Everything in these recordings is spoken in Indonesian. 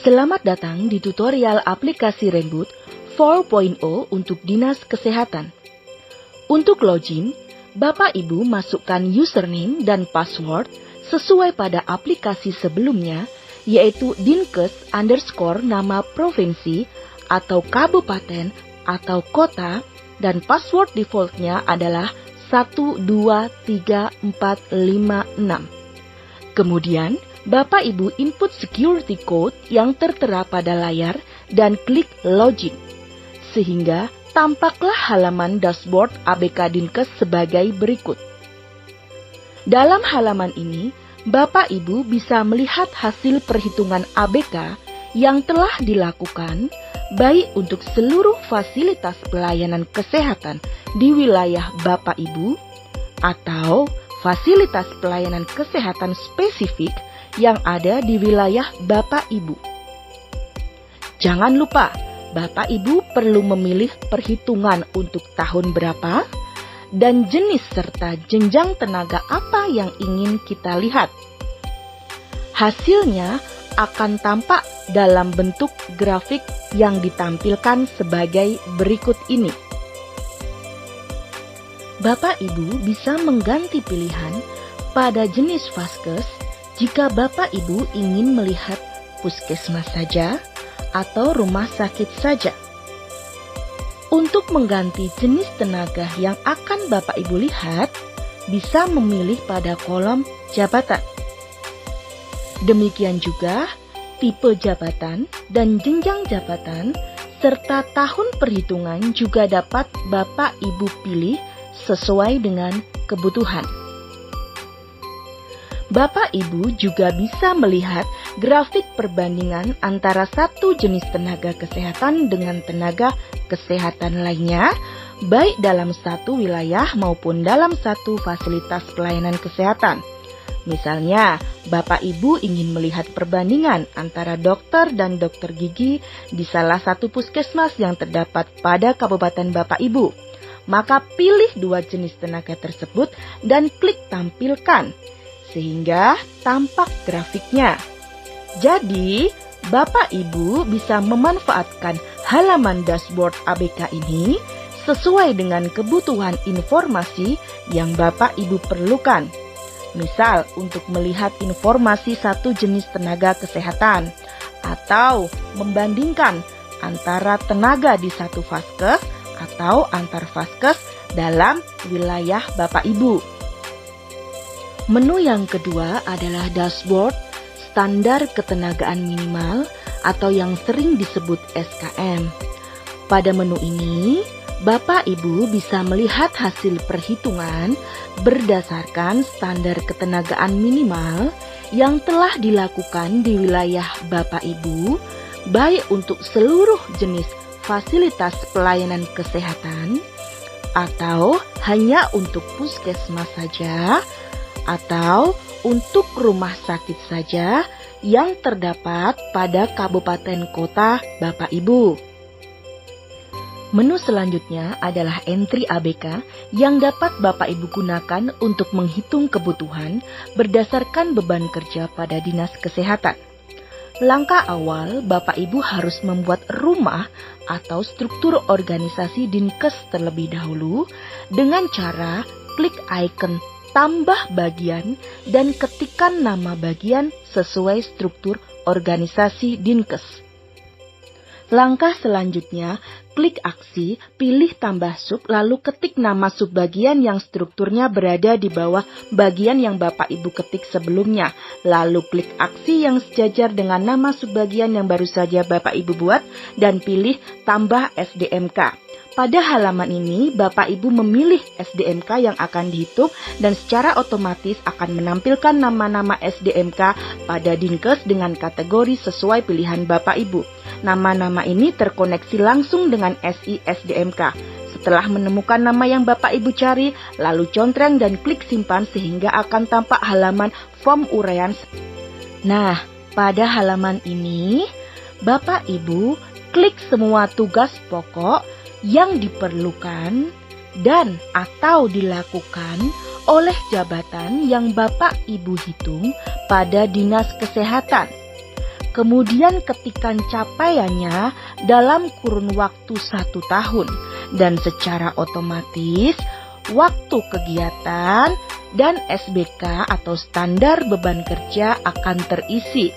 Selamat datang di tutorial aplikasi Renboot 4.0 untuk Dinas Kesehatan. Untuk login, Bapak Ibu masukkan username dan password sesuai pada aplikasi sebelumnya, yaitu dinkes_nama provinsi atau kabupaten atau kota, dan password defaultnya adalah 1234556. Kemudian, Bapak Ibu input security code yang tertera pada layar dan klik login, sehingga tampaklah halaman dashboard ABK Dinkes sebagai berikut. Dalam halaman ini, Bapak Ibu bisa melihat hasil perhitungan ABK yang telah dilakukan, baik untuk seluruh fasilitas pelayanan kesehatan di wilayah Bapak Ibu, atau fasilitas pelayanan kesehatan spesifik yang ada di wilayah Bapak Ibu. Jangan lupa, Bapak Ibu perlu memilih perhitungan untuk tahun berapa dan jenis serta jenjang tenaga apa yang ingin kita lihat. Hasilnya akan tampak dalam bentuk grafik yang ditampilkan sebagai berikut ini. Bapak Ibu bisa mengganti pilihan pada jenis vaskes jika Bapak Ibu ingin melihat puskesmas saja atau rumah sakit saja. Untuk mengganti jenis tenaga yang akan Bapak Ibu lihat, bisa memilih pada kolom jabatan. Demikian juga tipe jabatan dan jenjang jabatan serta tahun perhitungan juga dapat Bapak Ibu pilih sesuai dengan kebutuhan. Bapak Ibu juga bisa melihat grafik perbandingan antara satu jenis tenaga kesehatan dengan tenaga kesehatan lainnya, baik dalam satu wilayah maupun dalam satu fasilitas pelayanan kesehatan. Misalnya, Bapak Ibu ingin melihat perbandingan antara dokter dan dokter gigi di salah satu puskesmas yang terdapat pada kabupaten Bapak Ibu. Maka pilih dua jenis tenaga tersebut dan klik tampilkan, sehingga tampak grafiknya. Jadi, Bapak Ibu bisa memanfaatkan halaman dashboard ABK ini sesuai dengan kebutuhan informasi yang Bapak Ibu perlukan. Misal, untuk melihat informasi satu jenis tenaga kesehatan, atau membandingkan antara tenaga di satu vaskes atau antar vaskes dalam wilayah Bapak Ibu. Menu yang kedua adalah dashboard standar ketenagaan minimal atau yang sering disebut SKM. Pada menu ini, Bapak Ibu bisa melihat hasil perhitungan berdasarkan standar ketenagaan minimal yang telah dilakukan di wilayah Bapak Ibu, baik untuk seluruh jenis fasilitas pelayanan kesehatan, atau hanya untuk puskesmas saja, atau untuk rumah sakit saja yang terdapat pada kabupaten kota Bapak Ibu. Menu selanjutnya adalah entry ABK yang dapat Bapak Ibu gunakan untuk menghitung kebutuhan berdasarkan beban kerja pada Dinas Kesehatan. Langkah awal, Bapak Ibu harus membuat rumah atau struktur organisasi Dinkes terlebih dahulu dengan cara klik icon tambah bagian dan ketikkan nama bagian sesuai struktur organisasi Dinkes. Langkah selanjutnya, klik aksi, pilih tambah sub, lalu ketik nama subbagian yang strukturnya berada di bawah bagian yang Bapak Ibu ketik sebelumnya. Lalu klik aksi yang sejajar dengan nama subbagian yang baru saja Bapak Ibu buat dan pilih tambah SDMK. Pada halaman ini, Bapak Ibu memilih SDMK yang akan dihitung dan secara otomatis akan menampilkan nama-nama SDMK pada Dinkes dengan kategori sesuai pilihan Bapak Ibu. Nama-nama ini terkoneksi langsung dengan SI SDMK. Setelah menemukan nama yang Bapak Ibu cari, lalu contreng dan klik simpan sehingga akan tampak halaman form uraian. Nah, pada halaman ini, Bapak Ibu klik semua tugas pokok yang diperlukan dan atau dilakukan oleh jabatan yang Bapak Ibu hitung pada Dinas Kesehatan. kemudian ketikan capaiannya dalam kurun waktu 1 tahun, dan secara otomatis waktu kegiatan dan SBK atau standar beban kerja akan terisi.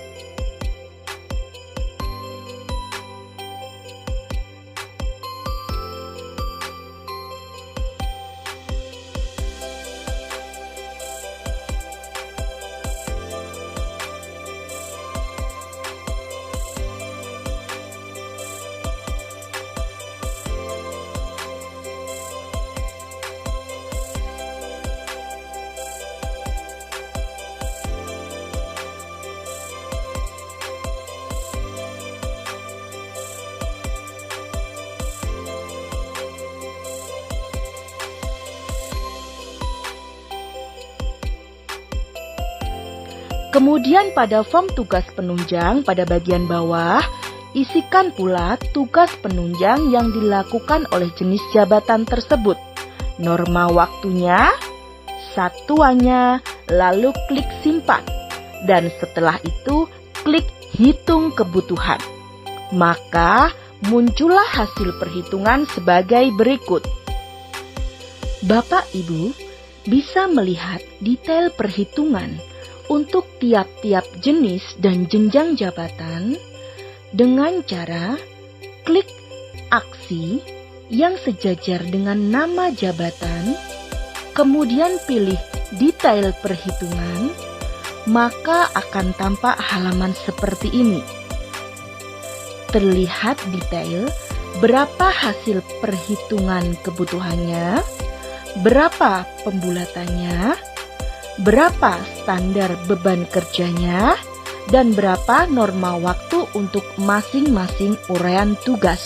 Kemudian pada form tugas penunjang pada bagian bawah, isikan pula tugas penunjang yang dilakukan oleh jenis jabatan tersebut, norma waktunya, satuannya, lalu klik simpan. Dan setelah itu klik hitung kebutuhan. Maka muncullah hasil perhitungan sebagai berikut. Bapak Ibu bisa melihat detail perhitungan untuk tiap-tiap jenis dan jenjang jabatan dengan cara klik aksi yang sejajar dengan nama jabatan, kemudian pilih detail perhitungan, maka akan tampak halaman seperti ini. Terlihat detail berapa hasil perhitungan kebutuhannya, berapa pembulatannya, berapa standar beban kerjanya, dan berapa norma waktu untuk masing-masing uraian tugas.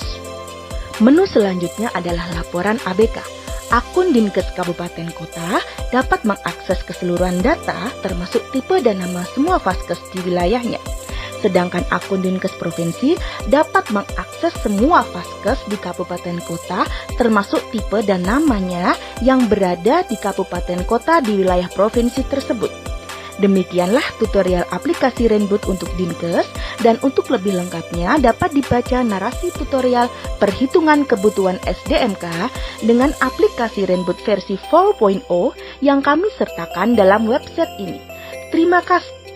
Menu selanjutnya adalah laporan ABK. Akun Dinkes Kabupaten Kota dapat mengakses keseluruhan data termasuk tipe dan nama semua vaskes di wilayahnya. Sedangkan akun Dinkes Provinsi dapat mengakses semua vaskes di Kabupaten Kota termasuk tipe dan namanya yang berada di Kabupaten Kota di wilayah provinsi tersebut. Demikianlah tutorial aplikasi Renboot untuk Dinkes, dan untuk lebih lengkapnya dapat dibaca narasi tutorial perhitungan kebutuhan SDMK dengan aplikasi Renboot versi 4.0 yang kami sertakan dalam website ini. Terima kasih.